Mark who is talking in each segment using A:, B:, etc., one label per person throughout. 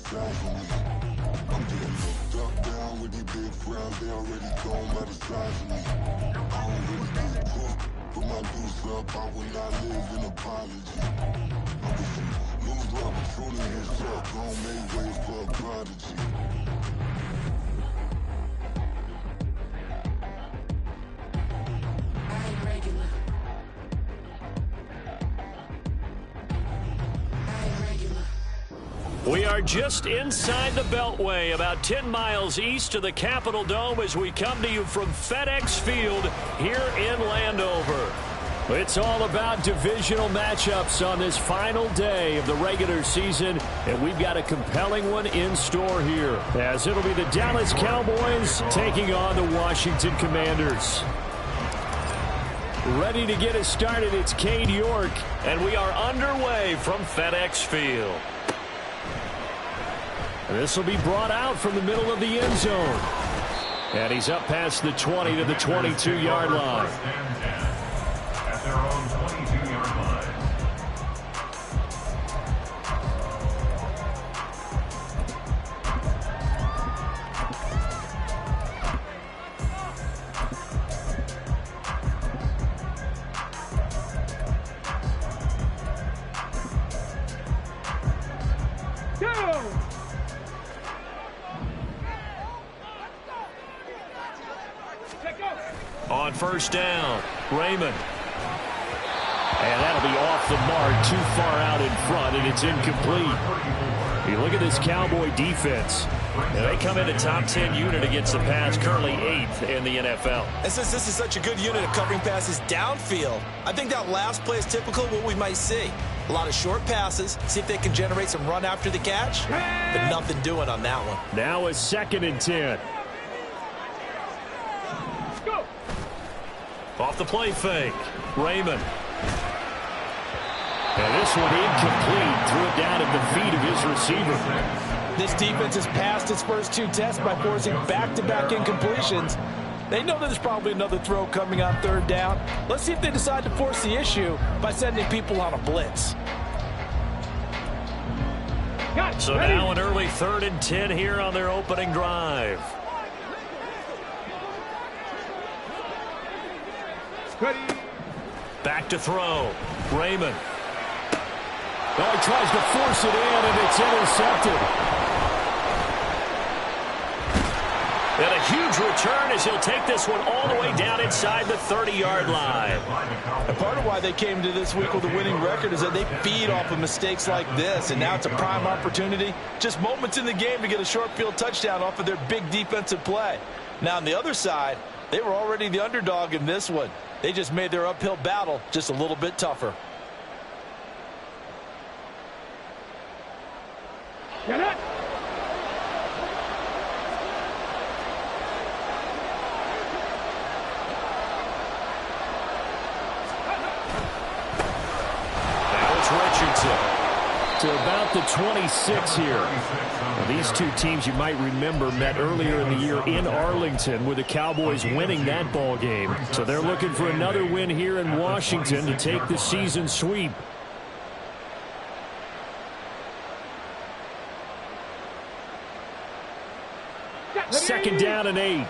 A: time for me. I'm getting looked up, down with these big frowns, they already thrown by the size of me. I don't really get cooked, but my deuce up, I will not live in apology. I'm with some lose opportunities, talk, gon' make way for a prodigy.
B: We are just inside the Beltway, about 10 miles east of the Capitol Dome as we come to you from FedEx Field here in Landover. It's all about divisional matchups on this final day of the regular season, and we've got a compelling one in store here, as it'll be the Dallas Cowboys taking on the Washington Commanders. Ready to get us started, it's Cade York, and we are underway from FedEx Field. This will be brought out from the middle of the end zone. And he's up past the 20 to the 22-yard line.
C: At their own 22-yard line.
B: On first down, Raymond. And that'll be off the mark, too far out in front, and it's incomplete. You look at this Cowboy defense. And they come in a top 10 unit against the pass, currently 8th in the NFL.
D: And since this is such a good unit of covering passes downfield, I think that last play is typical of what we might see. A lot of short passes, see if they can generate some run after the catch, but nothing doing on that one.
B: Now a 2nd and 10.
C: Go.
B: Off the play fake, Raymond. And this one incomplete, threw it down at the feet of his receiver.
D: This defense has passed its first 2 tests by forcing back-to-back incompletions. They know that there's probably another throw coming on 3rd down. Let's see if they decide to force the issue by sending people on a blitz.
B: So now an early 3rd and 10 here on their opening drive. Back to throw, Raymond. Oh, he tries to force it in, and it's intercepted. And a huge return as he'll take this one all the way down inside the 30-yard line.
D: And part of why they came to this week with a winning record is that they feed off of mistakes like this, and now it's a prime opportunity. Just moments in the game to get a short field touchdown off of their big defensive play. Now, on the other side, they were already the underdog in this one. They just made their uphill battle just a little bit tougher.
C: Get it.
B: Now it's Richardson to about the 26 here. Now, these two teams, you might remember, met earlier in the year in Arlington with the Cowboys winning that ball game. So they're looking for another win here in Washington to take the season sweep. Second down and 8.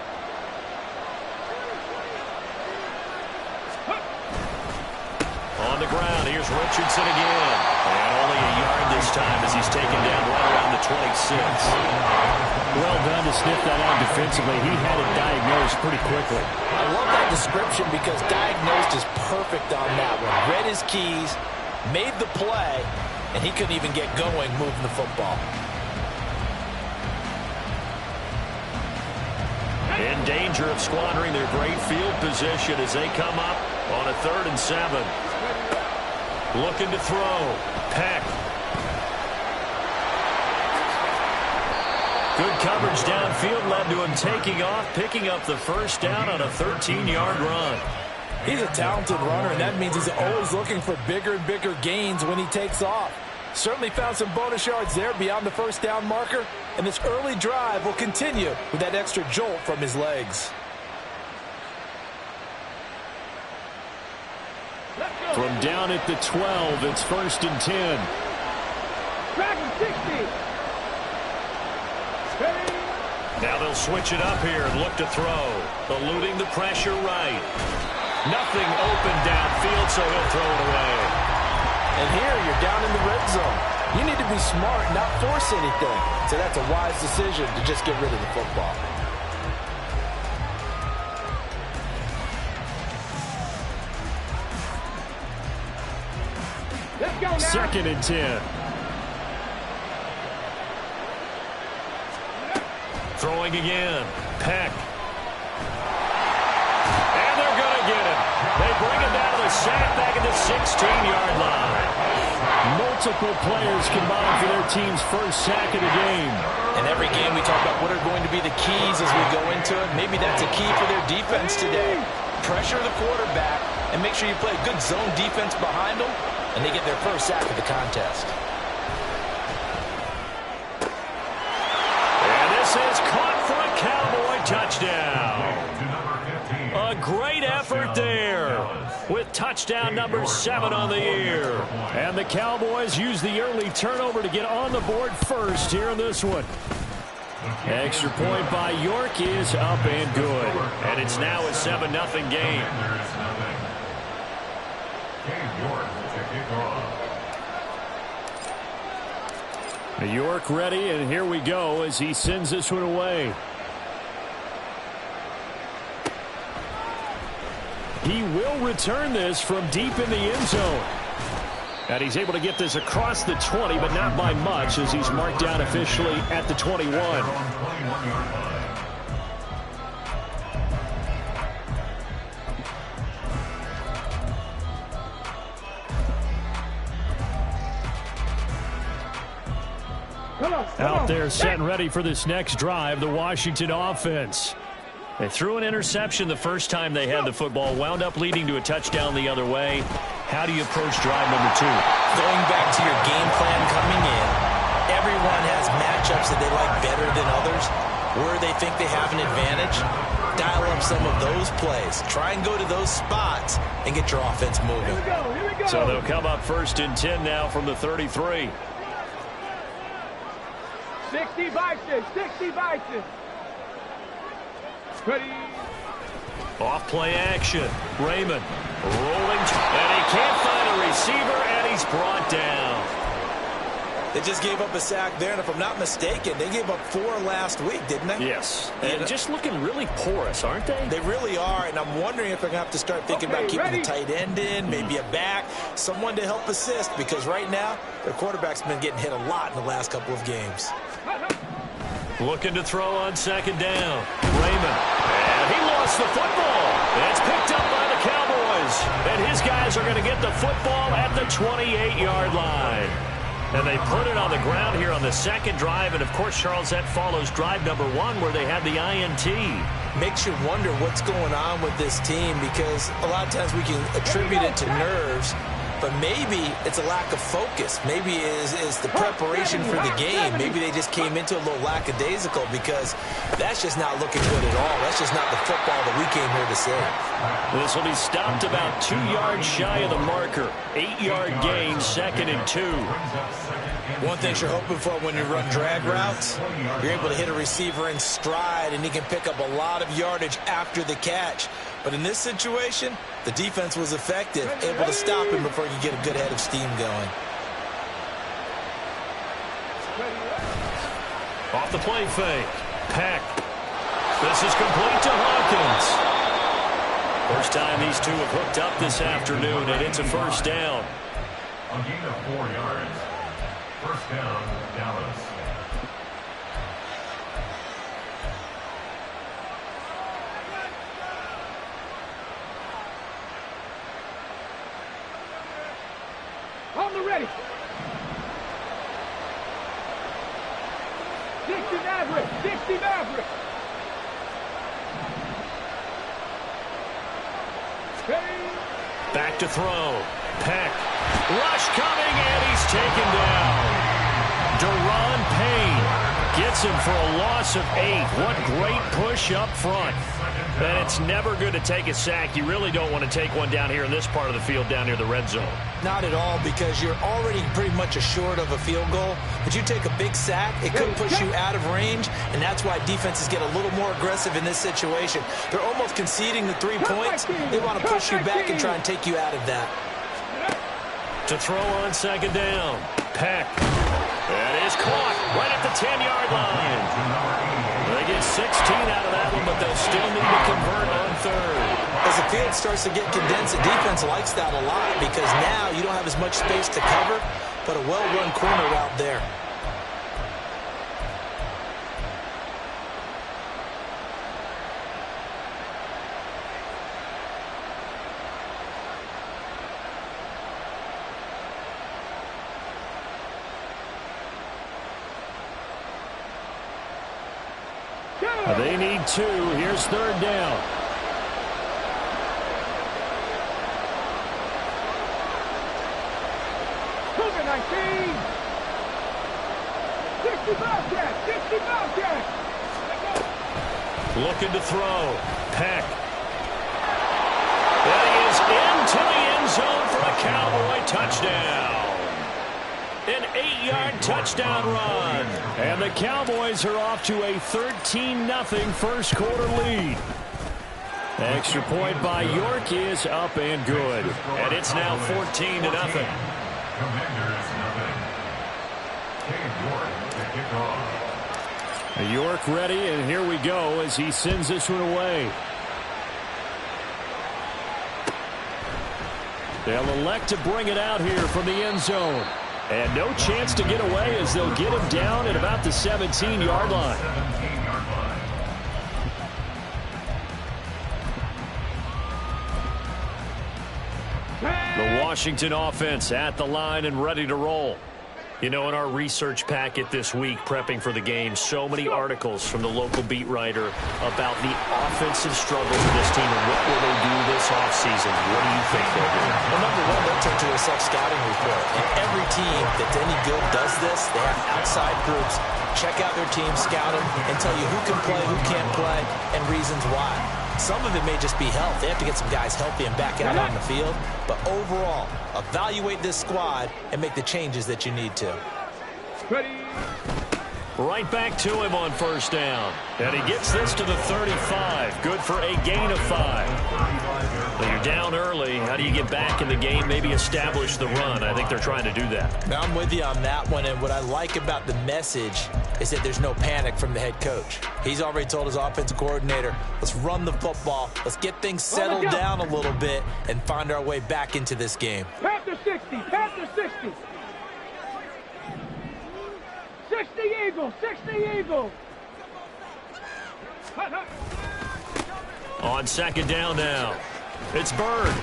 B: On the ground, here's Richardson again. And only a yard this time as he's taken down right around the 26. Well done to sniff that out defensively. He had it diagnosed pretty quickly.
D: I love that description because diagnosed is perfect on that one. Read his keys, made the play, and he couldn't even get going moving the football.
B: In danger of squandering their great field position as they come up on a 3rd and 7. Looking to throw. Peck. Good coverage downfield led to him taking off, picking up the first down on a 13-yard run.
D: He's a talented runner, and that means he's always looking for bigger and bigger gains when he takes off. Certainly found some bonus yards there beyond the first down marker, and this early drive will continue with that extra jolt from his legs.
B: From down at the 12, it's 1st and 10.
C: Dragon 60.
B: Now they'll switch it up here and look to throw. Eluding the pressure right. Nothing open downfield, so he'll throw it away.
D: And here you're down in the red zone. You need to be smart, not force anything. So that's a wise decision to just get rid of the football.
C: Let's go now.
B: 2nd and 10. Throwing again. Peck. And they're going to get him. They bring him down to the sack back at the 16-yard line.
E: Multiple players combined for their team's first sack of the game.
D: And every game we talk about what are going to be the keys as we go into it. Maybe that's a key for their defense today. Pressure the quarterback and make sure you play good zone defense behind them, and they get their first sack of the contest.
B: Is caught for a Cowboy touchdown. A great effort there with touchdown number 7 on the year.
E: And the Cowboys use the early turnover to get on the board first here in this one. Extra point by York is up and good.
B: And it's now a 7-0 game.
E: York ready, and here we go as he sends this one away. He will return this from deep in the end zone. And he's able to get this across the 20, but not by much as he's marked down officially at the 21. Out there set and ready for this next drive, the Washington offense.
B: They threw an interception the first time they had the football, wound up leading to a touchdown the other way. How do you approach drive number 2?
D: Going back to your game plan coming in, everyone has matchups that they like better than others, where they think they have an advantage. Dial up some of those plays. Try and go to those spots and get your offense moving.
C: Here we go.
B: So they'll come up 1st and 10 now from the 33.
C: 60 vices, 60 vices. Ready.
B: Off play action. Raymond rolling. And he can't find a receiver, and he's brought down.
D: They just gave up a sack there, and if I'm not mistaken, they gave up 4 last week, didn't they?
B: Yes. And just looking really porous, aren't they?
D: They really are, and I'm wondering if they're going to have to start thinking about keeping the tight end in, maybe a back, someone to help assist, because right now, their quarterback's been getting hit a lot in the last couple of games.
B: Looking to throw on 2nd down. Raymond. And he lost the football. It's picked up by the Cowboys. And his guys are going to get the football at the 28-yard line. And they put it on the ground here on the 2nd drive. And, of course, Charles, that follows drive number 1 where they had the INT.
D: Makes you wonder what's going on with this team, because a lot of times we can attribute it to nerves, but maybe it's a lack of focus. Maybe it is the preparation for the game. Maybe they just came into a little lackadaisical, because that's just not looking good at all. That's just not the football that we came here to see.
B: This will be stopped about 2 yards shy of the marker. 8-yard gain, 2nd and 2.
D: One thing you're hoping for when you run drag routes, you're able to hit a receiver in stride, and he can pick up a lot of yardage after the catch. But in this situation, the defense was effective, able to stop him before you get a good head of steam going.
B: Off the play fake. Peck. This is complete to Hawkins. First time these two have hooked up this afternoon, and it's a 1st down.
C: A gain of 4 yards. 1st down, Dallas. On the ready. 60 Maverick, 60 Maverick.
B: Back to throw. Peck. Rush coming, and he's taken down. Deron Payne Gets him for a loss of 8. What great push up front. And it's never good to take a sack. You really don't want to take one down here in this part of the field down near the red zone.
D: Not at all, because you're already pretty much assured of a field goal. But you take a big sack, it could push you out of range, and that's why defenses get a little more aggressive in this situation. They're almost conceding the 3 points. They want to push you back and try and take you out of that.
B: To throw on second down. Peck. That is caught right at the 10-yard line. They get 16 out of that one, but they'll still need to convert on third.
D: As the field starts to get condensed, the defense likes that a lot because now you don't have as much space to cover, but a well-run corner route there.
E: They need 2. Here's third down.
B: Looking to throw. Peck. That is into the end zone for a Cowboy touchdown. An 8-yard touchdown run.
E: And the Cowboys are off to a 13-0 first quarter lead. Extra point by York is up and good.
B: And it's now 14-0.
C: Commanders, nothing. York to kick off.
E: York ready, and here we go as he sends this one away. They'll elect to bring it out here from the end zone. And no chance to get away as they'll get him down at about the 17-yard line. The Washington offense at the line and ready to roll.
B: You know, in our research packet this week, prepping for the game, so many articles from the local beat writer about the offensive struggles of this team and what will they do this offseason. What do you think they'll do?
D: Well, number one, they'll turn to a self-scouting report. And every team that's any good does this. They have outside groups. Check out their team, scout them, and tell you who can play, who can't play, and reasons why. Some of it may just be health. They have to get some guys healthy and back out on the field. But overall, evaluate this squad and make the changes that you need to.
B: Ready. Right back to him on first down. And he gets this to the 35. Good for a gain of 5. Well, you're down early. How do you get back in the game, maybe establish the run? I think they're trying to do that.
D: Now, I'm with you on that one, and what I like about the message is that there's no panic from the head coach. He's already told his offensive coordinator, let's run the football, let's get things settled down a little bit, and find our way back into this game.
F: Panther 60, Panther 60. 60 Eagle, 60 Eagle.
B: On second down now, it's Bird.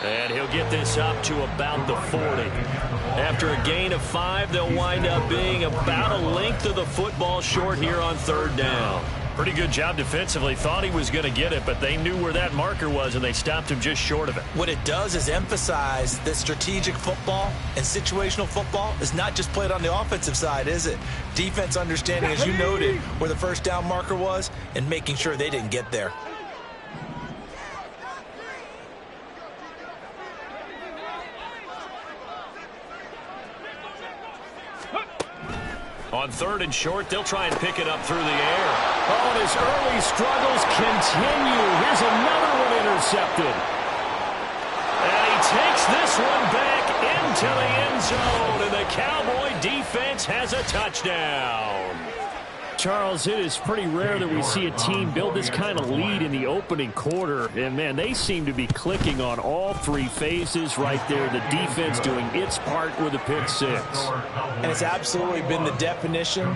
B: And he'll get this up to about the 40. After a gain of 5, they'll wind up being about a length of the football short here on third down. Pretty good job defensively. Thought he was going to get it, but they knew where that marker was, and they stopped him just short of it.
D: What it does is emphasize that strategic football and situational football is not just played on the offensive side, is it? Defense understanding, as you noted, where the first down marker was and making sure they didn't get there.
B: On third and short, they'll try and pick it up through the air.
E: Oh, and his early struggles continue. Here's another one intercepted.
B: And he takes this one back into the end zone, and the Cowboy defense has a touchdown.
E: Charles, it is pretty rare that we see a team build this kind of lead in the opening quarter. And, man, they seem to be clicking on all 3 phases right there. The defense doing its part with a pick 6.
D: And it's absolutely been the definition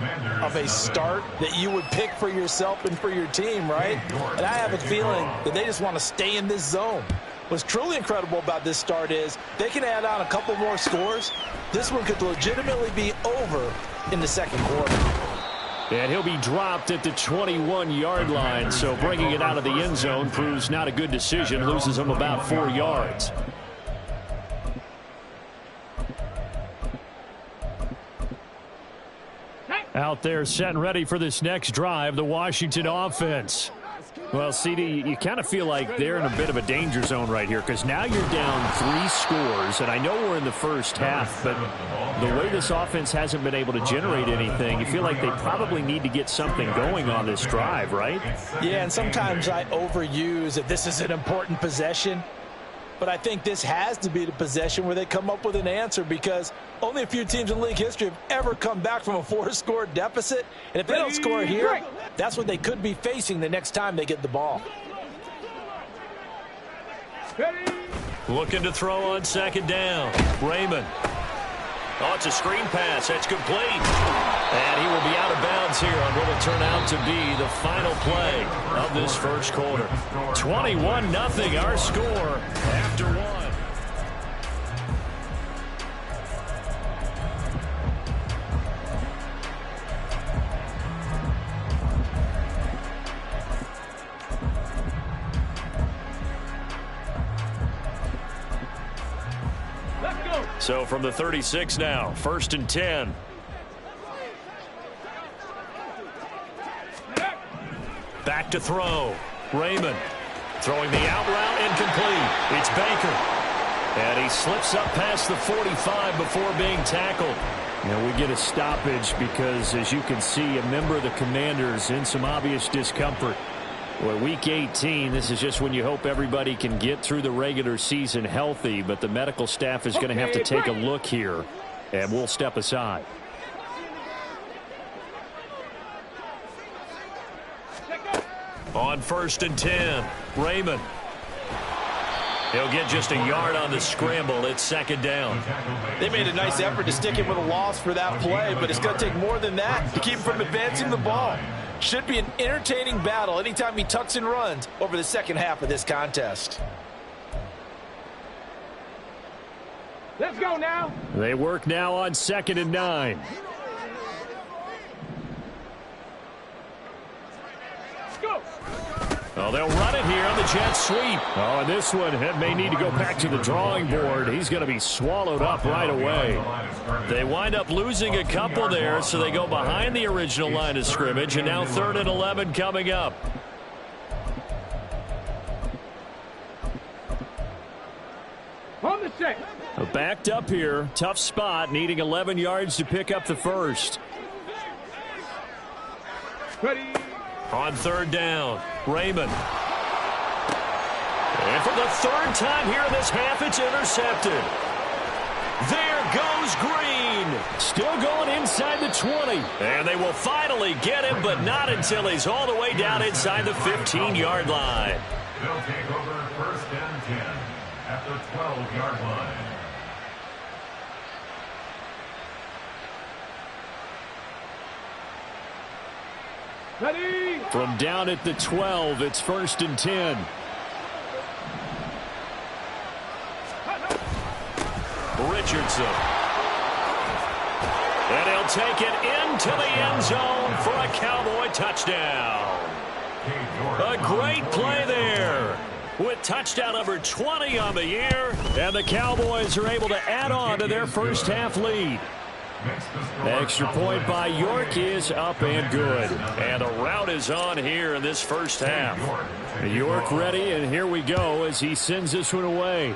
D: of a start that you would pick for yourself and for your team, right? And I have a feeling that they just want to stay in this zone. What's truly incredible about this start is they can add on a couple more scores. This one could legitimately be over in the second quarter.
E: And he'll be dropped at the 21-yard line, so bringing it out of the end zone proves not a good decision, loses him about 4 yards.
B: Out there set and ready for this next drive, the Washington offense. Well, CD, you kind of feel like they're in a bit of a danger zone right here because now you're down 3 scores, and I know we're in the first half, but the way this offense hasn't been able to generate anything, you feel like they probably need to get something going on this drive, right?
D: Yeah, and sometimes I overuse that this is an important possession, but I think this has to be the possession where they come up with an answer because only a few teams in league history have ever come back from a 4-score deficit. And if they don't score here, that's what they could be facing the next time they get the ball.
B: Looking to throw on second down. Raymond. Oh, it's a screen pass. That's complete. And he will be out of bounds here on what will turn out to be the final play of this first quarter. 21-0 our score after 1. So from the 36 now, 1st and 10. Back to throw. Raymond throwing the out route incomplete. It's Baker. And he slips up past the 45 before being tackled. Now we get a stoppage because, as you can see, a member of the Commanders in some obvious discomfort. Well, week 18, this is just when you hope everybody can get through the regular season healthy, but the medical staff is going to have to take a look here, and we'll step aside. On 1st and 10, Raymond. He'll get just a yard on the scramble. It's 2nd down.
D: They made a nice effort to stick him with a loss for that play, but it's going to take more than that to keep him from advancing the ball. Should be an entertaining battle anytime he tucks and runs over the second half of this contest.
F: Let's go now.
B: They work now on 2nd and 9.
F: Go.
B: Oh, they'll run it here on the jet sweep. Oh, and this one may need to go back to the drawing board. He's going to be swallowed up right away. They wind up losing a couple there, so they go behind the original line of scrimmage, and now 3rd and 11 coming up.
F: On the set.
B: Backed up here. Tough spot, needing 11 yards to pick up the first.
F: Ready.
B: On 3rd down, Raymond. And for the 3rd time here in this half, it's intercepted. There goes Green. Still going inside the 20. And they will finally get him, but not until he's all the way down inside the 15-yard line.
C: They'll take over 1st and 10 at the 12-yard line.
F: Ready.
B: From down at the 12, it's 1st and 10. Richardson. And he'll take it into the end zone for a Cowboy touchdown. A great play there with touchdown number 20 on the year. And the Cowboys are able to add on to their first half lead. Extra point by York is up and good. And the route is on here in this first half. York ready, and here we go as he sends this one away.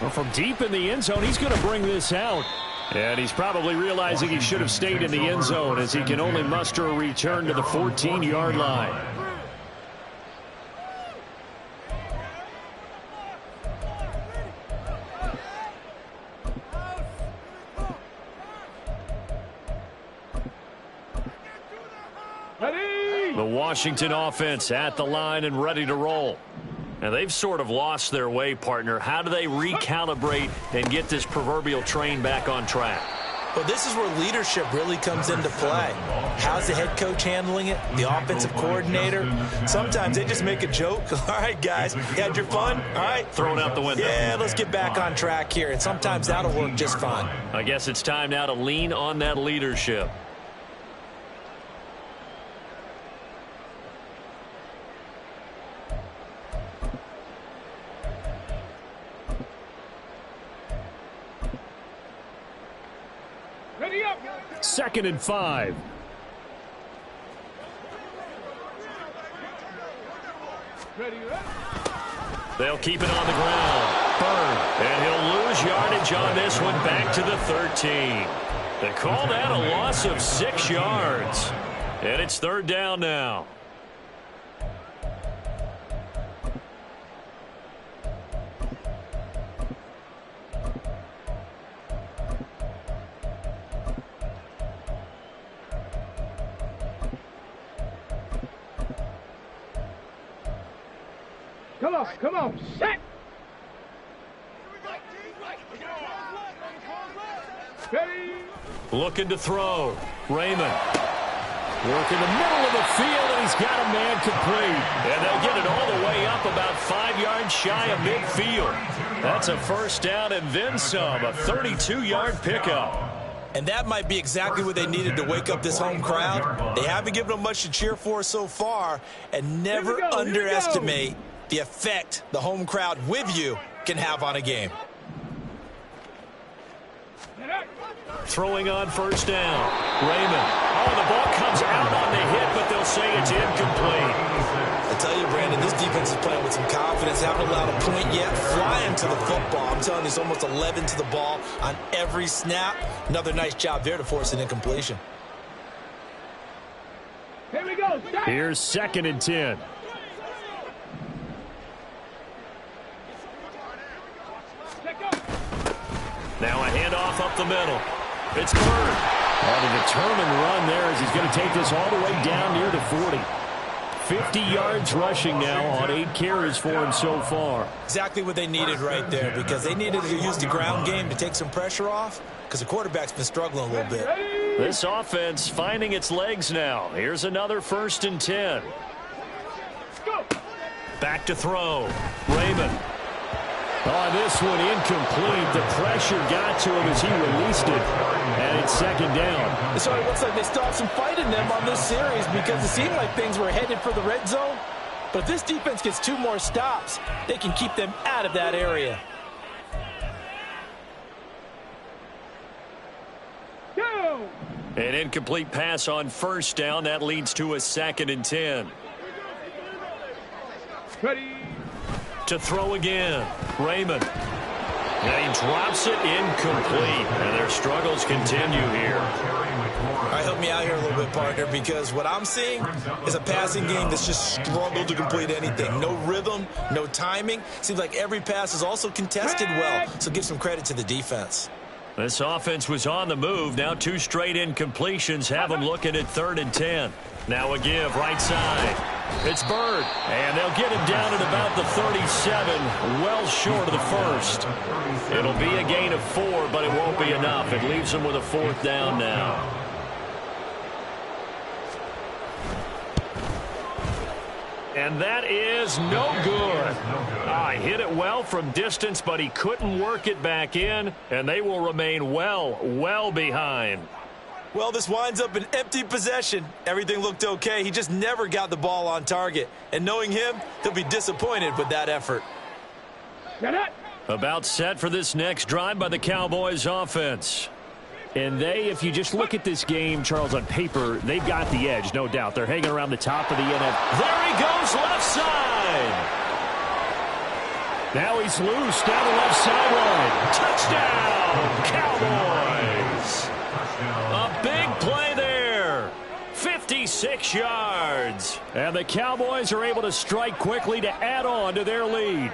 B: Well, from deep in the end zone, he's going to bring this out. And he's probably realizing he should have stayed in the end zone as he can only muster a return to the 14-yard line. The Washington offense at the line and ready to roll. And they've sort of lost their way, partner. How do they recalibrate and get this proverbial train back on track?
D: Well, this is where leadership really comes into play. How's the head coach handling it? The offensive coordinator? Sometimes they just make a joke. All right, guys, you had your fun? All right.
B: Throw it out the window.
D: Yeah, let's get back on track here. And sometimes that'll work just fine.
B: I guess it's time now to lean on that leadership.
F: Ready up.
E: 2nd and 5.
F: Ready up.
B: They'll keep it on the ground. Bird. And he'll lose yardage on this one back to the 13. They call that a loss of 6 yards. And it's 3rd down now.
F: Come on, set. Ready.
B: Looking to throw. Raymond. Work in the middle of the field, and he's got a man complete. And they'll get it all the way up about 5 yards shy of midfield. That's a 1st down and then some, a 32-yard pickup.
D: And that might be exactly what they needed to wake up this home crowd. They haven't given them much to cheer for so far, and never underestimate the effect the home crowd with you can have on a game.
B: Throwing on 1st down. Raymond. Oh, the ball comes out on the hit, but they'll say it's incomplete.
D: I tell you, Brandon, this defense is playing with some confidence. Haven't allowed a point yet. Flying to the football. I'm telling you, it's almost 11 to the ball on every snap. Another nice job there to force an incompletion.
F: Here we go.
E: Here's 2nd and 10.
B: Now a handoff up the middle. It's Bird. On a determined run there as he's going to take this all the way down near the 40. 50 yards rushing now on 8 carries for him so far.
D: Exactly what they needed right there, because they needed to use the ground game to take some pressure off, because the quarterback's been struggling a little bit.
B: This offense finding its legs now. Here's another 1st and 10. Back to throw. Raymond.
E: On this one, incomplete. The pressure got to him as he released it. And it's 2nd down.
D: So it looks like they still have some fight in them on this series, because it seemed like things were headed for the red zone. But if this defense gets 2 more stops, they can keep them out of that area.
F: Go.
B: An incomplete pass on 1st down. That leads to a 2nd and 10.
F: Ready.
B: To throw again. Raymond. And he drops it incomplete. And their struggles continue here.
D: All right, help me out here a little bit, partner, because what I'm seeing is a passing game that's just struggled to complete anything. No rhythm, no timing. Seems like every pass is also contested well, so give some credit to the defense.
B: This offense was on the move. Now 2 straight incompletions have them looking at 3rd and 10. Now a give right side. It's Bird, and they'll get him down at about the 37, well short of the 1st. It'll be a gain of 4, but it won't be enough. It leaves them with a 4th down now. And that is no good. Hit it well from distance, but he couldn't work it back in, and they will remain well behind.
D: Well, this winds up an empty possession. Everything looked okay. He just never got the ball on target. And knowing him, he'll be disappointed with that effort.
B: About set for this next drive by the Cowboys offense.
E: And if you just look at this game, Charles, on paper, they've got the edge, no doubt. They're hanging around the top of the NFL.
B: There he goes, left side.
E: Now he's loose down the left sideline.
B: Touchdown, Cowboys. A big play there. 56 yards.
E: And the Cowboys are able to strike quickly to add on to their lead.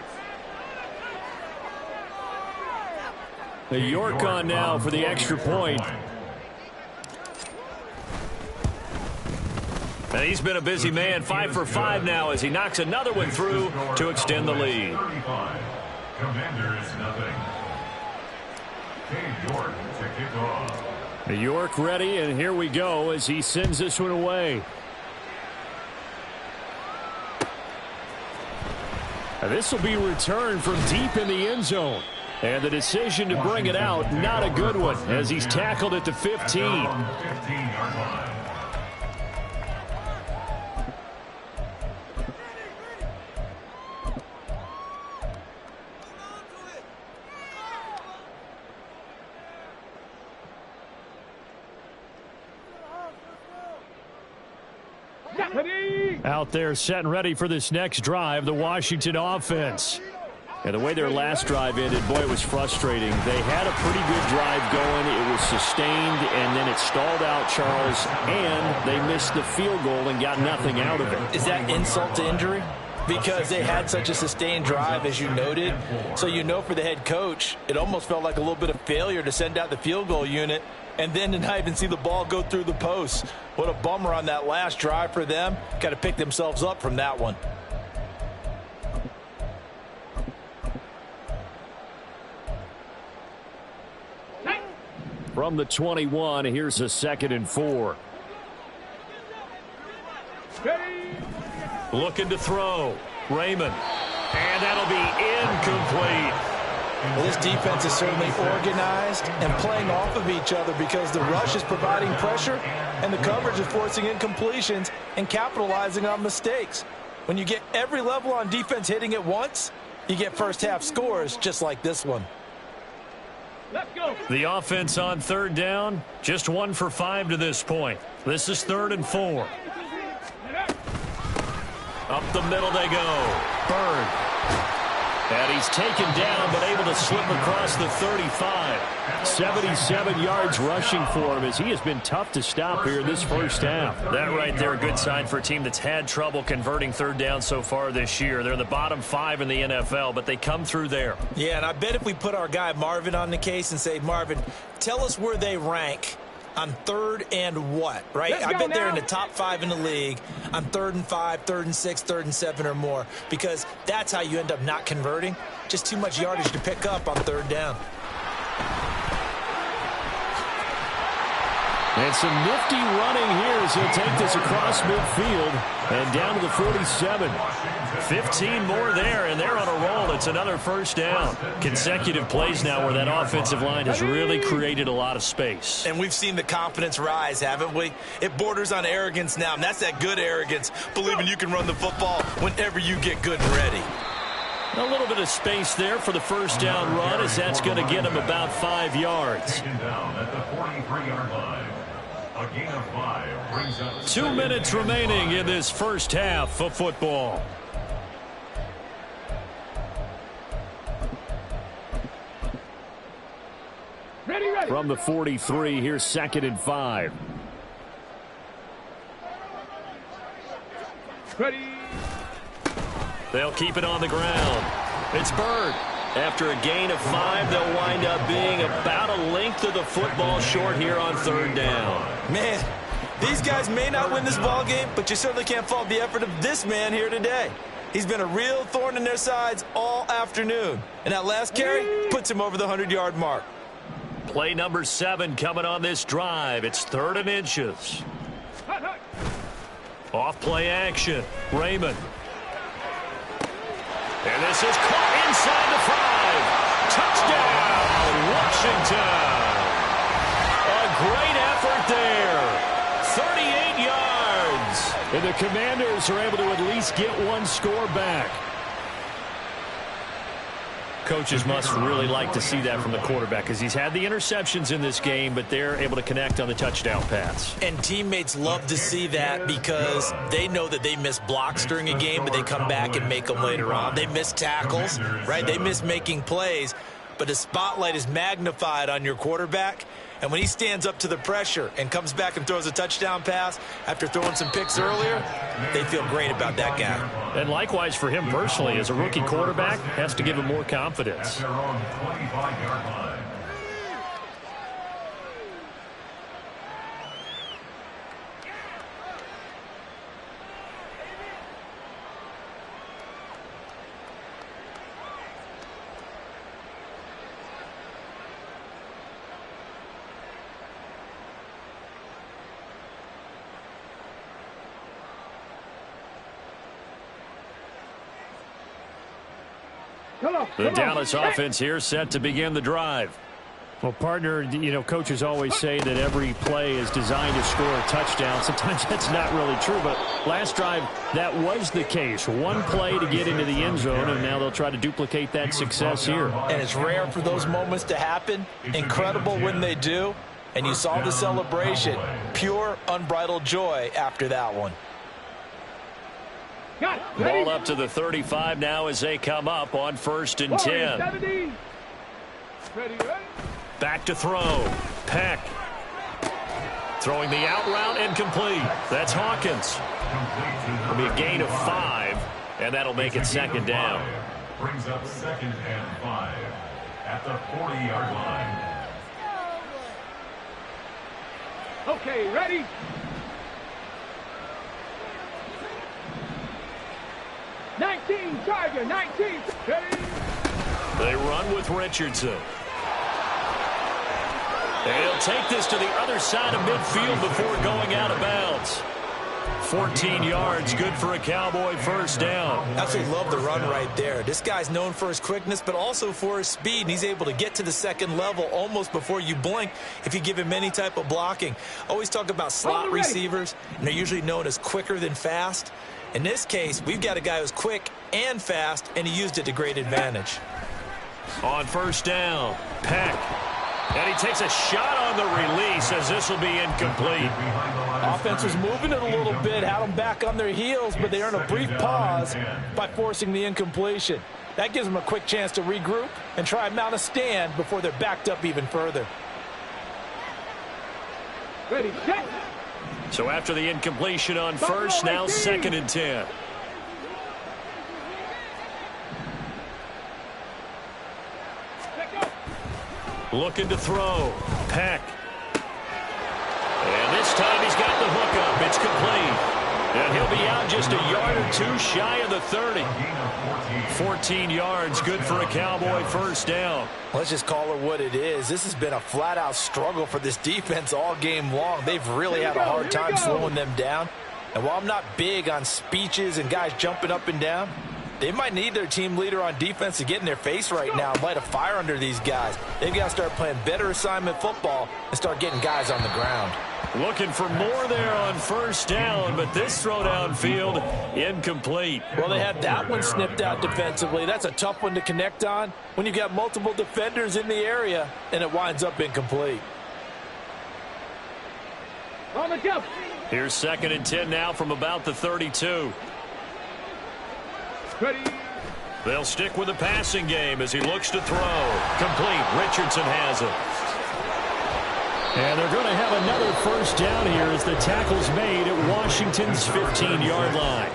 E: The York on now for the extra point.
B: And he's been a busy man, 5 for 5 now as he knocks another one through to extend the lead.
C: Commanders nothing. York to kick off.
E: The York ready, and here we go as he sends this one away. And this will be returned from deep in the end zone. And the decision to bring it out, not a good one, as he's tackled at the 15.
C: 15-yard line.
F: Ready.
B: Out there setting ready for this next drive, the Washington offense. And the way their last drive ended, boy, it was frustrating. They had a pretty good drive going. It was sustained, and then it stalled out, Charles, and they missed the field goal and got nothing out of it.
D: Is that insult to injury? Because they had such a sustained drive, as you noted. So you know for the head coach, it almost felt like a little bit of failure to send out the field goal unit and then to not even see the ball go through the post. What a bummer on that last drive for them. Got to pick themselves up from that one.
B: From the 21, here's a 2nd and 4.
F: Ready.
B: Looking to throw. Raymond. And that'll be incomplete.
D: Well, this defense is certainly organized and playing off of each other because the rush is providing pressure and the coverage is forcing incompletions and capitalizing on mistakes. When you get every level on defense hitting at once, you get first half scores just like this one.
F: Let's go.
B: The offense on 3rd down, just 1 for 5 to this point. This is 3rd and 4. Up the middle they go. Bird. And he's taken down, but able to slip across the 35. 77 yards rushing for him as he has been tough to stop here this first half. That right there, a good sign for a team that's had trouble converting 3rd down so far this year. They're in the bottom 5 in the NFL, but they come through there.
D: Yeah, and I bet if we put our guy Marvin on the case and say, Marvin, tell us where they rank on 3rd and what, right? I bet they're in the top 5 in the league on 3rd and 5, 3rd and 6, 3rd and 7 or more, because that's how you end up not converting. Just too much yardage to pick up on 3rd down.
B: And some nifty running here as he'll take this across midfield and down to the 47. 15 more there, and they're on a roll. It's another first down. Consecutive plays now where that offensive line has really created a lot of space.
D: And we've seen the confidence rise, haven't we? It borders on arrogance now, and that's that good arrogance, believing you can run the football whenever you get good and ready.
B: A little bit of space there for the first down run as that's going to get him about 5 yards.
C: Down at the 43-yard line. A gain of 5 brings up
B: 2 minutes remaining in this first half of football.
F: Ready, ready.
B: From the 43, here's 2nd and 5.
F: Ready.
B: They'll keep it on the ground. It's Bird. After a gain of 5, they'll wind up being about a length of the football short here on 3rd down.
D: Man, these guys may not win this ball game, but you certainly can't fault the effort of this man here today. He's been a real thorn in their sides all afternoon. And that last carry puts him over the 100-yard mark.
B: Play number 7 coming on this drive. It's 3rd and inches. Off play action. Raymond. And this is caught inside the 5. Touchdown. A great effort there. 38 yards. And the Commanders are able to at least get one score back. Coaches must really like to see that from the quarterback because he's had the interceptions in this game, but they're able to connect on the touchdown pass.
D: And teammates love to see that because they know that they miss blocks during a game, but they come back and make them later on. They miss tackles, right? They miss making plays, but the spotlight is magnified on your quarterback. And when he stands up to the pressure and comes back and throws a touchdown pass after throwing some picks earlier, they feel great about that guy.
B: And likewise for him personally, as a rookie quarterback, has to give him more confidence.
C: at their own 25-yard line.
B: The Dallas offense here set to begin the drive. Well, partner, you know, coaches always say that every play is designed to score a touchdown. Sometimes that's not really true, but last drive, that was the case. One play to get into the end zone, and now they'll try to duplicate that success here.
D: And it's rare for those moments to happen. Incredible when they do. And you saw the celebration. Pure, unbridled joy after that one.
F: Got it.
B: Ball up to the 35 now as they come up on 1st and 10.
F: 70. Ready.
B: Back to throw. Peck. Throwing the out route and complete. That's Hawkins. It'll be a gain of 5, and that'll make it 2nd down.
C: Brings up 2nd and 5 at the 40-yard line.
F: Okay, ready. Charger, 19. Ready.
B: They run with Richardson. And he'll take this to the other side of midfield before going out of bounds. 14 yards, good for a Cowboy 1st down.
D: Absolutely love the run right there. This guy's known for his quickness, but also for his speed, and he's able to get to the 2nd level almost before you blink if you give him any type of blocking. Always talk about slot receivers, and they're usually known as quicker than fast. In this case, we've got a guy who's quick and fast, and he used it to great advantage.
B: On 1st down, Peck. And he takes a shot on the release as this will be incomplete.
D: Offense was moving it a little bit, had them back on their heels, but they earn a brief pause by forcing the incompletion. That gives them a quick chance to regroup and try and mount a stand before they're backed up even further.
F: Ready, set.
B: So after the incompletion on 1st, now 2nd and 10. Looking to throw. Peck. And this time he's got the hook up. It's complete. And he'll be out just a yard or 2 shy of the 30. 14 yards, good for a Cowboy 1st down.
D: Let's just call it what it is. This has been a flat-out struggle for this defense all game long. They've really had a hard time slowing them down. And while I'm not big on speeches and guys jumping up and down, they might need their team leader on defense to get in their face right now and light a fire under these guys. They've got to start playing better assignment football and start getting guys on the ground.
B: Looking for more there on 1st down, but this throw downfield incomplete.
D: Well, they had that one snipped out defensively. That's a tough one to connect on when you've got multiple defenders in the area, and it winds up incomplete.
F: On the jump.
B: Here's 2nd and 10 now from about the 32.
F: Ready.
B: They'll stick with the passing game as he looks to throw. Complete. Richardson has it.
E: And they're going to have another 1st down here as the tackle's made at Washington's 15-yard line.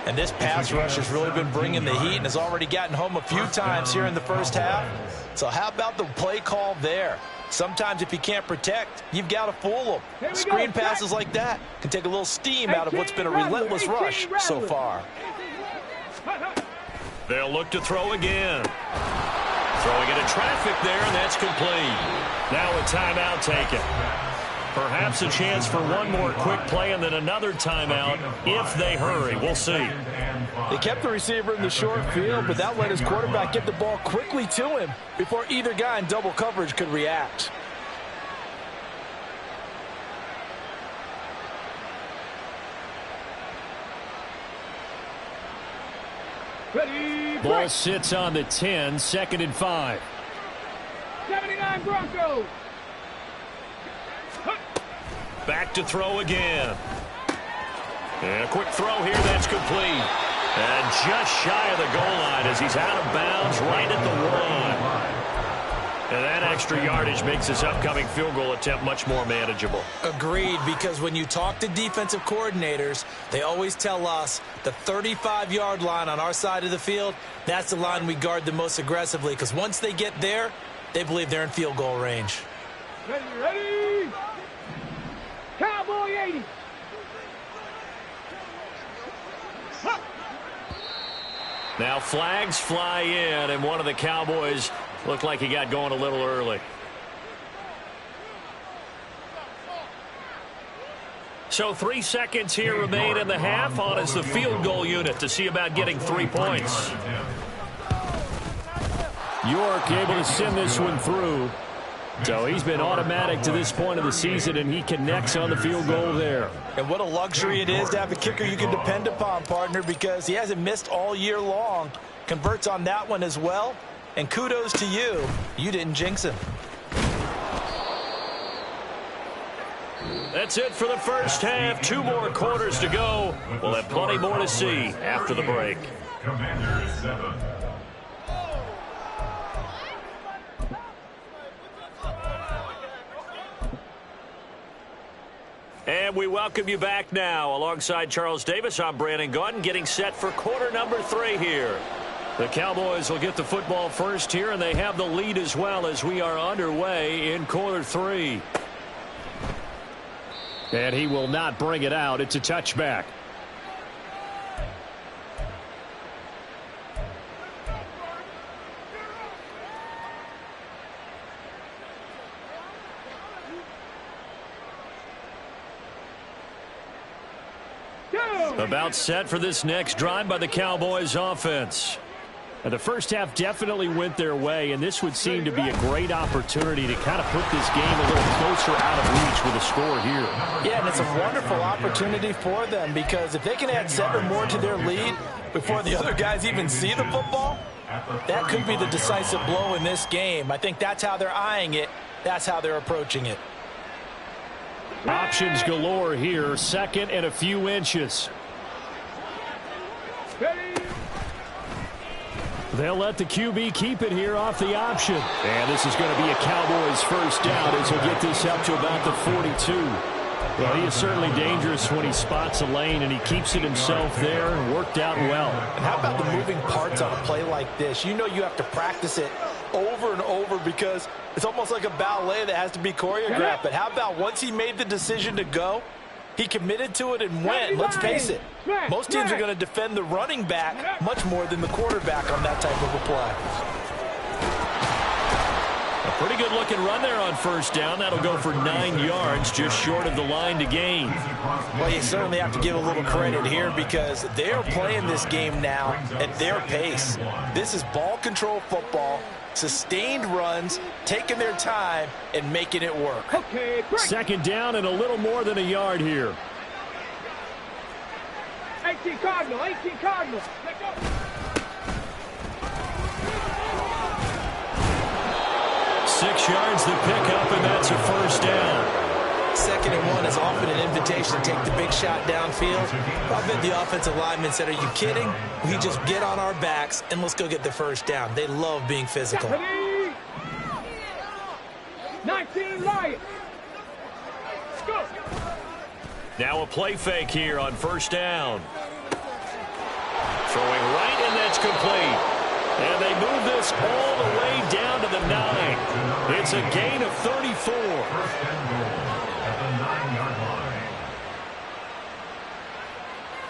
D: And this pass rush has really been bringing the heat and has already gotten home a few times here in the 1st half. So how about the play call there? Sometimes if you can't protect, you've got to fool them. Screen passes like that can take a little steam out of what's been a relentless rush so far.
B: They'll look to throw again. Throwing into traffic there, and that's complete. Now a timeout taken. Perhaps a chance for one more quick play and then another timeout if they hurry. We'll see.
D: They kept the receiver in the short field, but that let his quarterback get the ball quickly to him before either guy in double coverage could react.
F: Ready.
E: Ball sits on the 10, 2nd and 5.
F: 79 Broncos.
B: Back to throw again. And a quick throw here, that's complete. And just shy of the goal line as he's out of bounds right at the 1. And that extra yardage makes this upcoming field goal attempt much more manageable.
D: Agreed, because when you talk to defensive coordinators, they always tell us the 35-yard line on our side of the field, that's the line we guard the most aggressively, because once they get there, they believe they're in field goal range.
F: Ready, ready. Cowboy 80.
B: Now flags fly in, and one of the Cowboys looked like he got going a little early. So 3 seconds here remain in the half on as the field goal unit to see about getting 3 points.
E: York able to send this one through. So he's been automatic to this point of the season, and he connects on the field goal there.
D: And what a luxury it is to have a kicker you can depend upon, partner, because he hasn't missed all year long. Converts on that one as well. And kudos to you. You didn't jinx him.
B: That's it for the first half. 2 more quarters to go. We'll have plenty more to see after the break.
C: Commanders 7.
B: And we welcome you back now. Alongside Charles Davis, I'm Brandon Gaudin, getting set for quarter number 3 here. The Cowboys will get the football first here, and they have the lead as well as we are underway in quarter 3.
E: And he will not bring it out. It's a touchback. About set for this next drive by the Cowboys offense. And the first half definitely went their way, and this would seem to be a great opportunity to kind of put this game a little closer out of reach with a score here.
D: Yeah, and it's a wonderful opportunity for them because if they can add 7 more to their lead before the other guys even see the football, that could be the decisive blow in this game. I think that's how they're eyeing it. That's how they're approaching it.
E: Options galore here. Second and a few inches. They'll let the QB keep it here off the option. And this is going to be a Cowboys first down as he'll get this up to about the 42. Well, he is certainly dangerous when he spots a lane, and he keeps it himself there and worked out well.
D: And how about the moving parts on a play like this? You know you have to practice it over and over because it's almost like a ballet that has to be choreographed. But how about once he made the decision to go, he committed to it and went. Let's face it, most teams are going to defend the running back much more than the quarterback on that type of a play.
B: A pretty good looking run there on first down. That'll go for 9 yards, just short of the line to gain.
D: Well, you certainly have to give a little credit here because they are playing this game now at their pace. This is ball control football, sustained runs, taking their time, and making it work.
E: Second down and a little more than a yard here.
F: 18 Cardinal, 18 Cardinal. Let's go.
B: Six yards the pickup, and that's a first down.
D: Second and 1 is often an invitation to take the big shot downfield. I bet the offensive lineman said, are you kidding? We just get on our backs and let's go get the first down. They love being physical.
F: 19 Lions. Go.
B: Now a play fake here on first down. Throwing right, and that's complete. And they move this all the way down to the 9. It's a gain of 34.
C: First and goal at the 9-yard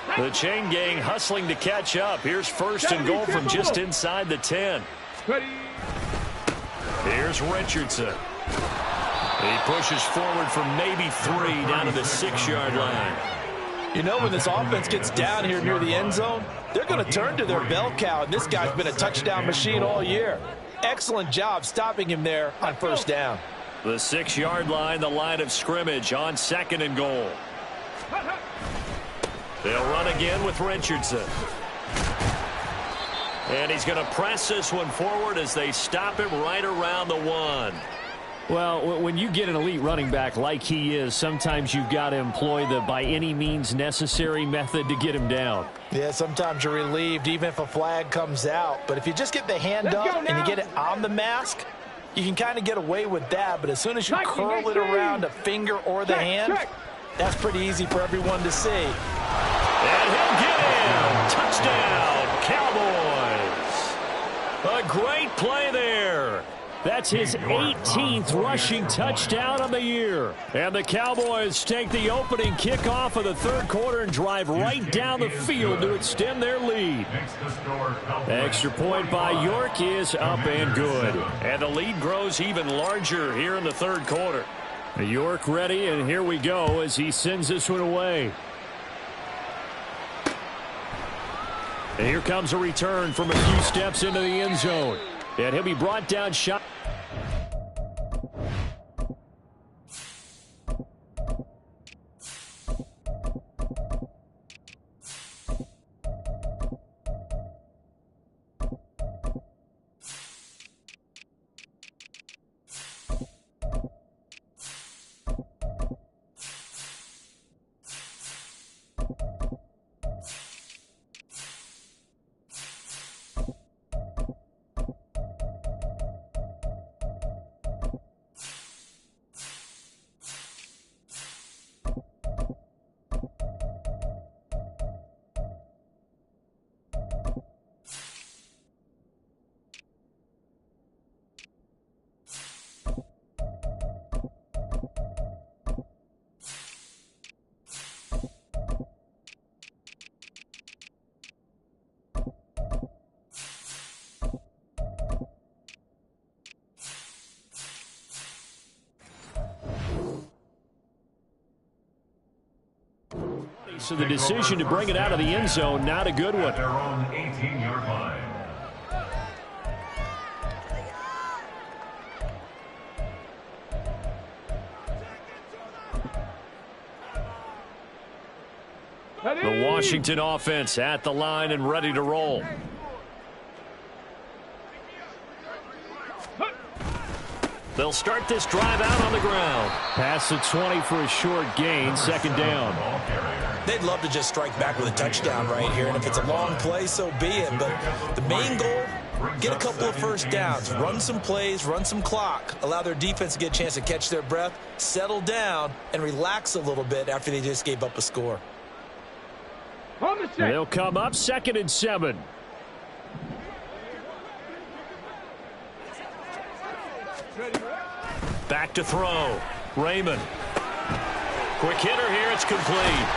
C: line.
B: The chain gang hustling to catch up. Here's first and goal from just inside the 10.
F: Ready.
B: Here's Richardson. He pushes forward from maybe 3 down to the 6-yard line.
D: You know, when this offense gets down here near the end zone, they're going to turn to their bell cow, and this guy's been a touchdown machine all year. Excellent job stopping him there on first down.
B: The 6-yard line, the line of scrimmage on second and goal. They'll run again with Richardson. And he's going to press this one forward as they stop him right around the 1.
E: Well, when you get an elite running back like he is, sometimes you've got to employ the by any means necessary method to get him down.
D: Yeah, sometimes you're relieved even if a flag comes out. But if you just get the hand up and you get it on the mask, you can kind of get away with that. But as soon as you curl it around a finger or the hand, that's pretty easy for everyone to see.
B: And he'll get in. Touchdown, Cowboys. A great play there.
E: That's his 18th rushing touchdown of the year. And the Cowboys take the opening kickoff of the third quarter and drive right down the field to extend their lead. Extra point by York is up and good.
B: And the lead grows even larger here in the third quarter.
E: York ready, and here we go as he sends this one away. And here comes a return from a few steps into the end zone. And he'll be brought down shot.
B: So the decision to bring it out of the end zone, not a good one.
C: Their own 18-yard line.
B: The Washington offense at the line and ready to roll. They'll start this drive out on the ground.
E: Pass the 20 for a short gain, second down.
D: They'd love to just strike back with a touchdown right here, and if it's a long play, so be it. But the main goal, get a couple of first downs, run some plays, run some clock, allow their defense to get a chance to catch their breath, settle down, and relax a little bit after they just gave up a score.
E: They'll come up 2nd and 7.
B: Back to throw. Raymond. Quick hitter here. It's complete.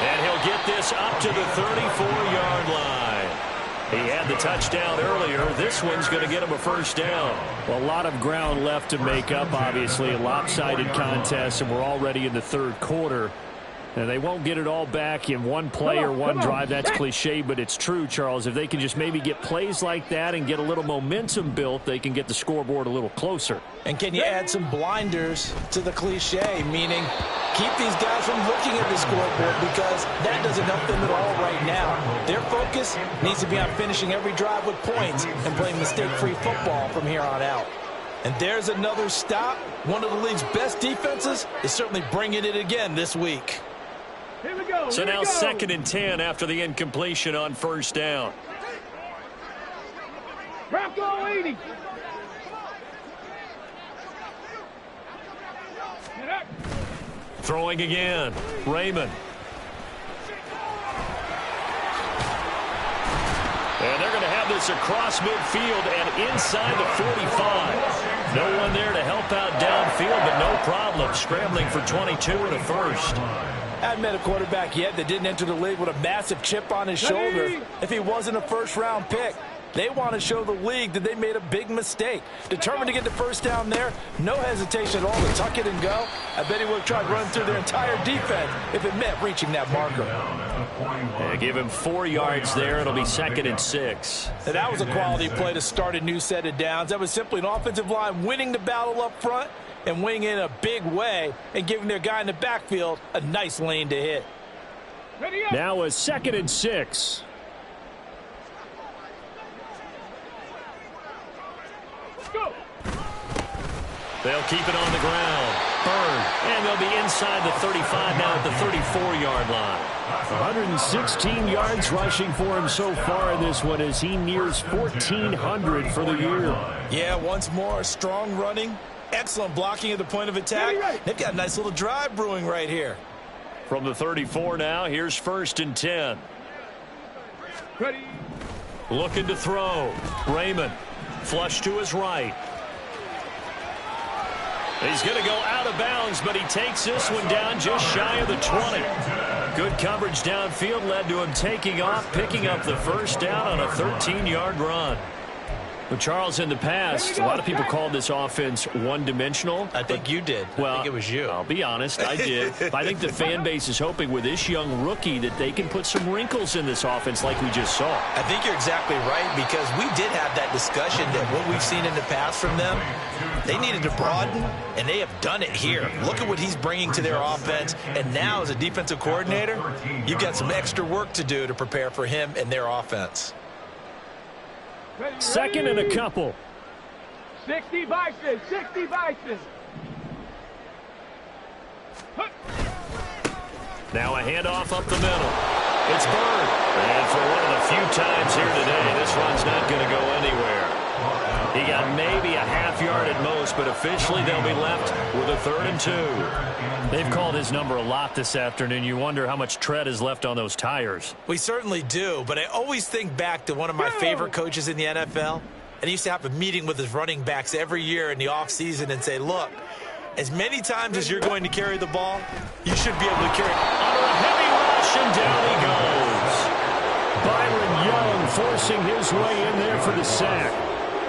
B: And he'll get this up to the 34-yard line. He had the touchdown earlier. This one's going to get him a first down.
E: Well, a lot of ground left to make up, obviously. A lopsided contest, and we're already in the third quarter. And they won't get it all back in one play or one drive. That's cliche, but it's true, Charles. If they can just maybe get plays like that and get a little momentum built, they can get the scoreboard a little closer.
D: And can you add some blinders to the cliche, meaning keep these guys from looking at the scoreboard, because that doesn't help them at all right now. Their focus needs to be on finishing every drive with points and playing mistake-free football from here on out. And there's another stop. One of the league's best defenses is certainly bringing it again this week.
F: Here we go.
B: So now 2nd and 10 after the incompletion on first down.
F: Bronco 80.
B: Throwing again. Raymond. And they're going to have this across midfield and inside the 45. No one there to help out downfield, but no problem. Scrambling for 22 and a first.
D: I haven't met a quarterback yet that didn't enter the league with a massive chip on his shoulder if he wasn't a first-round pick. They want to show the league that they made a big mistake. Determined to get the first down there, no hesitation at all to tuck it and go. I bet he would have tried running through their entire defense if it meant reaching that marker.
B: They give him 4 yards there. It'll be 2nd and 6.
D: And that was a quality play to start a new set of downs. That was simply an offensive line winning the battle up front and winning in a big way and giving their guy in the backfield a nice lane to hit.
E: Now a 2nd and 6.
F: Go.
B: They'll keep it on the ground. Bird. And they'll be inside the 35 now at the 34-yard line.
E: 116 yards rushing for him so far in this one as he nears 1,400 for the year.
D: Yeah, once more, strong running. Excellent blocking at the point of attack. They've got a nice little drive brewing right here.
B: From the 34 now, here's 1st and 10.
F: Ready.
B: Looking to throw. Raymond. Flush to his right. He's going to go out of bounds, but he takes this one down just shy of the 20. Good coverage downfield led to him taking off, picking up the first down on a 13-yard run. Well, Charles, in the past, a lot of people called this offense one-dimensional.
D: I think you did.
B: Well,
D: I think it was you.
B: I'll be honest, I did. I think the fan base is hoping with this young rookie that they can put some wrinkles in this offense like we just saw.
D: I think you're exactly right, because we did have that discussion that what we've seen in the past from them, they needed to broaden, and they have done it here. Look at what he's bringing to their offense, and now as a defensive coordinator, you've got some extra work to do to prepare for him and their offense.
E: 2nd and a couple.
F: 60 Bison. 60 Bison.
B: Now a handoff up the middle. It's Bird. And for one of the few times here today, this one's not going to go anywhere. He got maybe a half yard at most, but officially they'll be left with a 3rd and 2. They've called his number a lot this afternoon. You wonder how much tread is left on those tires.
D: We certainly do, but I always think back to one of my favorite coaches in the NFL. And he used to have a meeting with his running backs every year in the offseason and say, look, as many times as you're going to carry the ball, you should be able to carry it.
B: Under a heavy rush, and down he goes.
E: Byron Young forcing his way in there for the sack.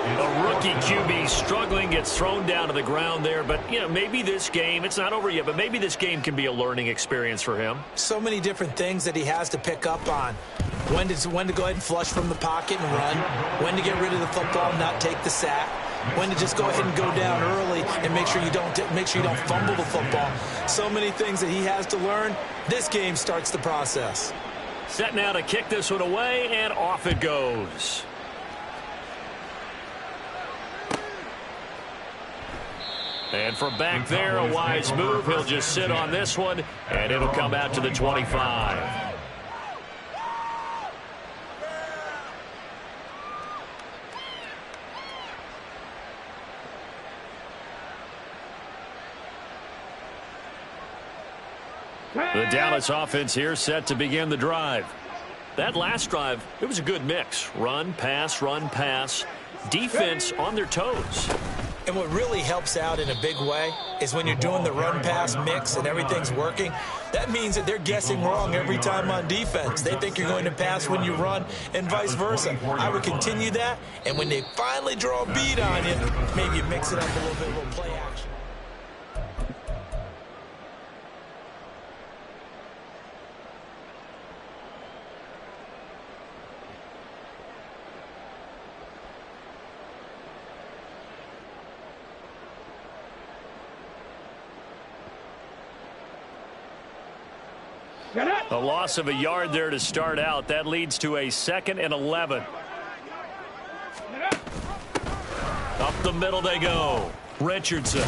B: A rookie QB struggling, gets thrown down to the ground there. But, you know, maybe this game, it's not over yet, but maybe this game can be a learning experience for him.
G: So many different things that he has to pick up on. When to go ahead and flush from the pocket and run. When to get rid of the football and not take the sack. When to just go ahead and go down early and make sure you don't fumble the football. So many things that he has to learn. This game starts the process.
B: Set now to kick this one away, and off it goes. And from back there, a wise move. He'll just sit on this one, and it'll come out to the 25. The Dallas offense here set to begin the drive. That last drive, it was a good mix. Run, pass, defense on their toes.
G: And what really helps out in a big way is when you're doing the run-pass mix and everything's working, that means that they're guessing wrong every time on defense. They think you're going to pass when you run and vice versa. I would continue that, and when they finally draw a bead on you, maybe you mix it up a little bit, a little play action.
B: A loss of a yard there to start out. That leads to a 2nd and 11. Up the middle they go. Richardson.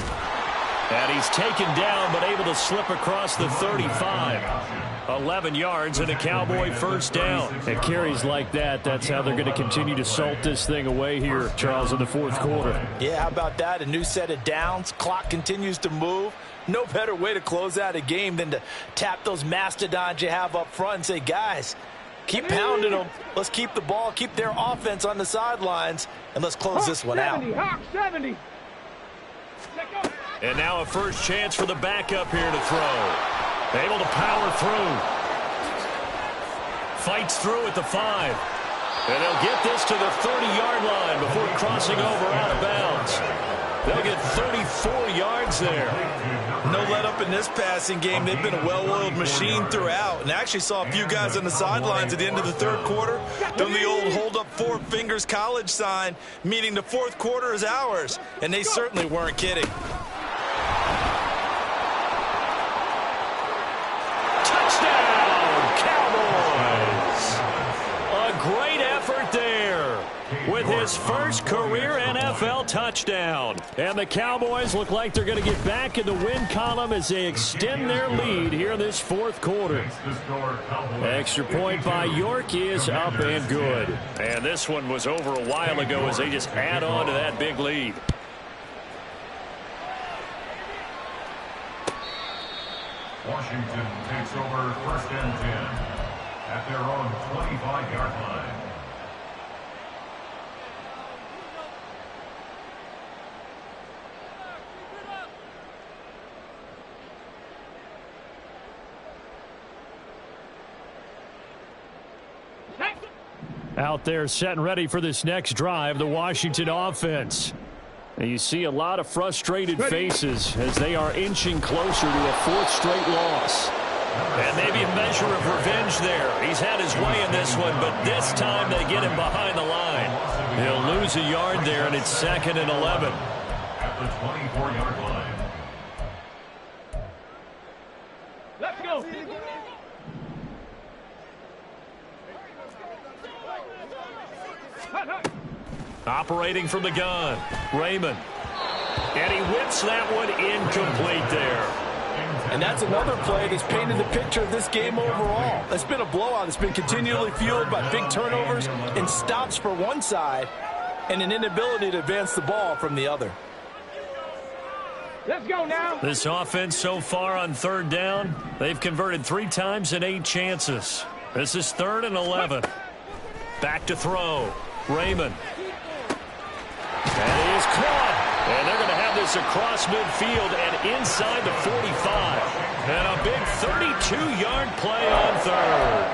B: And he's taken down but able to slip across the 35. 11 yards and a Cowboy first down.
E: And carries like that, that's how they're going to continue to salt this thing away here, Charles, in the fourth quarter.
G: Yeah, how about that? A new set of downs. Clock continues to move. No better way to close out a game than to tap those mastodons you have up front and say, guys, keep pounding them. Let's keep the ball, keep their offense on the sidelines, and let's close this one out.
F: Hawk 70.
B: And now a first chance for the backup here to throw. Able to power through. Fights through at the 5. And they'll get this to the 30-yard line before crossing over out of bounds. They'll get 34 yards there.
G: No let up in this passing game. They've been a well-oiled machine throughout. And actually saw a few guys on the sidelines at the end of the third quarter doing the old hold up 4 fingers college sign, meaning the fourth quarter is ours. And they certainly weren't kidding.
B: Touchdown, Cowboys! A great effort there with his first career NFL touchdown. And the Cowboys look like they're going to get back in the win column as they extend their lead here in this fourth quarter. Extra point by York is up and good. And this one was over a while ago as they just add on to that big lead.
C: Washington takes over 1st and 10 at their own 25-yard line.
E: Out there set and ready for this next drive, the Washington offense. And you see a lot of frustrated faces as they are inching closer to a 4th straight loss.
B: And maybe a measure of revenge there. He's had his way in this one, but this time they get him behind the line. He'll lose a yard there, and it's 2nd and 11.
C: At the 24-yard line.
F: Let's go.
B: Operating from the gun, Raymond. And he whips that one incomplete there.
D: And that's another play that's painted the picture of this game overall. It's been a blowout. It's been continually fueled by big turnovers and stops for one side and an inability to advance the ball from the other.
F: Let's go now.
B: This offense so far on 3rd down, they've converted 3 times in 8 chances. This is 3rd and 11. Back to throw, Raymond. And he is caught. And they're going to have this across midfield and inside the 45. And a big 32-yard play on 3rd.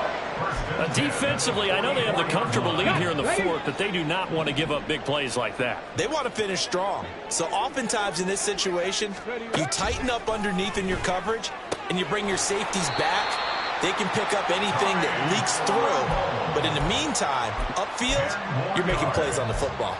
B: Defensively, I know they have the comfortable lead here in the fourth, but they do not want to give up big plays like that.
G: They want to finish strong. So oftentimes in this situation, you tighten up underneath in your coverage, and you bring your safeties back. They can pick up anything that leaks through. But in the meantime, upfield, you're making plays on the football.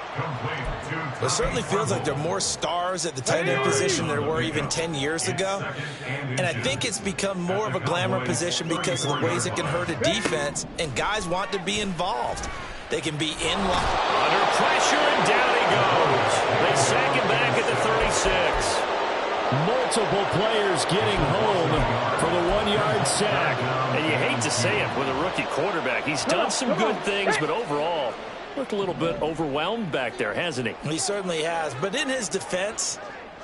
G: It certainly feels like there are more stars at the tight end position than there were even 10 years ago. And I think it's become more of a glamour position because of the ways it can hurt a defense, and guys want to be involved. They can be in line.
B: Under pressure, and down he goes. They sack him back at the 36.
E: Multiple players getting home for the 1-yard sack.
B: And you hate to say it with a rookie quarterback. He's done some good things, but overall, looked a little bit overwhelmed back there, hasn't he?
G: He certainly has. But in his defense,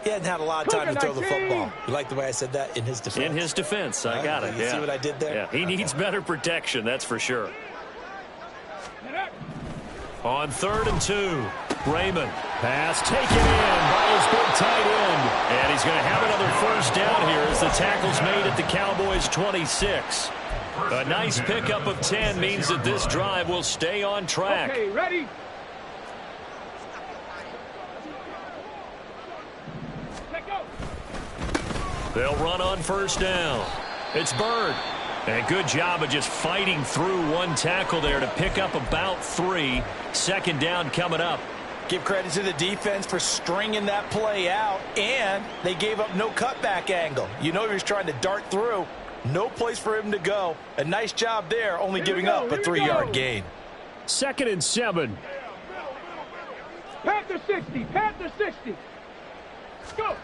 G: he hadn't had a lot of time to throw the football. You like the way I said that? In his defense.
B: In his defense. I got it.
G: You see what I did there?
B: Yeah, he needs better protection, that's for sure. On 3rd and 2, Raymond. Pass taken in by his big tight end. And he's going to have another first down here as the tackle's made at the Cowboys' 26. A nice pickup of 10 means that this drive will stay on track.
F: Okay, ready? Let go.
B: They'll run on first down. It's Bird. And a good job of just fighting through one tackle there to pick up about 3. Second down coming up.
G: Give credit to the defense for stringing that play out, and they gave up no cutback angle. You know he was trying to dart through. No place for him to go. A nice job there, only giving up a 3-yard gain.
E: 2nd and 7.
F: Panther 60. Panther 60. Go.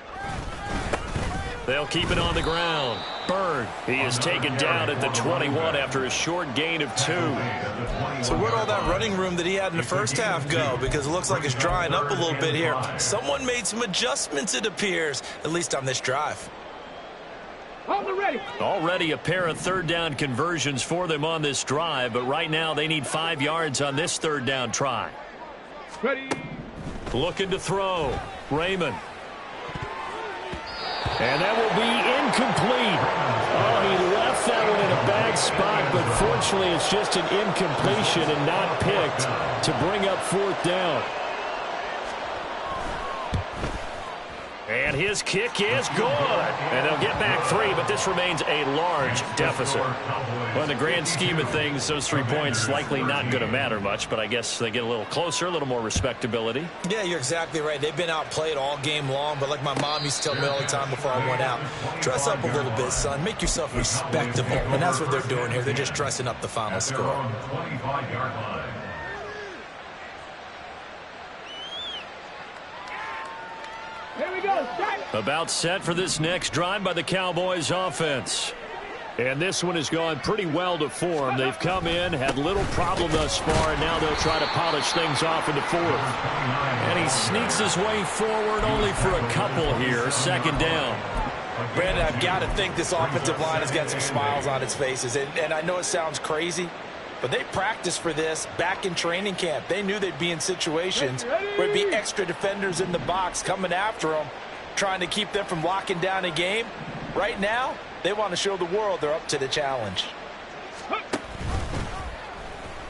B: They'll keep it on the ground. Bird, he is taken down at the 21 after a short gain of 2.
G: So where'd all that running room that he had in the first half go? Because it looks like it's drying up a little bit here. Someone made some adjustments, it appears, at least on this drive.
F: On the ready.
B: Already a pair of 3rd down conversions for them on this drive, but right now they need 5 yards on this 3rd down try.
F: Ready.
B: Looking to throw. Raymond. And that will be incomplete. Oh, he left that one in a bad spot, but fortunately it's just an incompletion and not picked to bring up 4th down. And his kick is good. And they'll get back 3, but this remains a large deficit. Well, in the grand scheme of things, those 3 points likely not going to matter much, but I guess they get a little closer, a little more respectability.
G: Yeah, you're exactly right. They've been outplayed all game long, but like my mom used to tell me all the time before I went out, dress up a little bit, son. Make yourself respectable. And that's what they're doing here. They're just dressing up the final score.
C: 25-yard line.
F: Here we go. Set.
B: About set for this next drive by the Cowboys offense.
E: And this one has gone pretty well to form. They've come in, had little problem thus far, and now they'll try to polish things off into 4th.
B: And he sneaks his way forward only for a couple here. 2nd down.
G: Brandon, I've got to think this offensive line has got some smiles on its faces. And I know it sounds crazy, but they practiced for this back in training camp. They knew they'd be in situations where there'd be extra defenders in the box coming after them, trying to keep them from locking down a game. Right now, they want to show the world they're up to the challenge.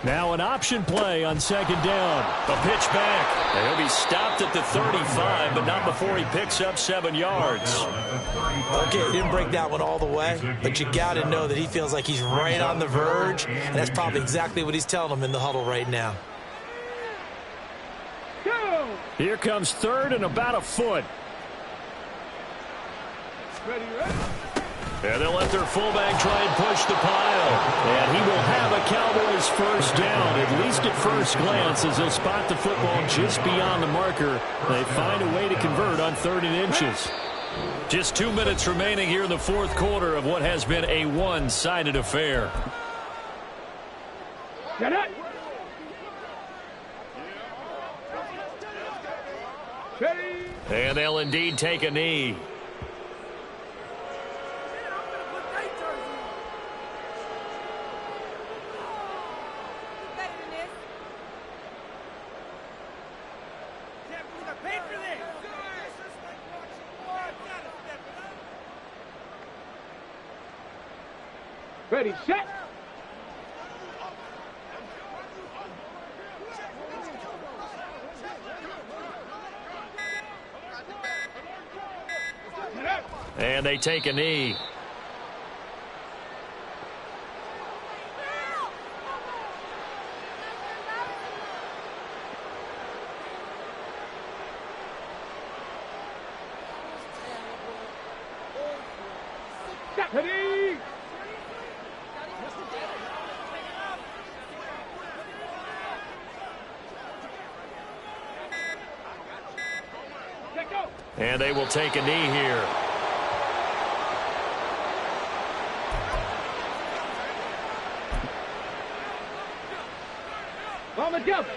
E: Now an option play on 2nd down.
B: A pitch back. And he'll be stopped at the 35, but not before he picks up 7 yards.
G: Okay, didn't break that one all the way, but you got to know that he feels like he's right on the verge, and that's probably exactly what he's telling them in the huddle right now.
F: Go.
E: Here comes 3rd and about a foot.
F: Ready, ready.
B: And they'll let their fullback try and push the pile.
E: And he will have a Cowboys first down, at least at first glance, as they'll spot the football just beyond the marker. They find a way to convert on 3rd and inches.
B: Just 2 minutes remaining here in the 4th quarter of what has been a one-sided affair.
F: Get it. Ready.
B: And they'll indeed take a knee.
F: Ready, set.
B: And they take a knee.
F: Ready.
B: And they will take a knee here.
F: On the jump.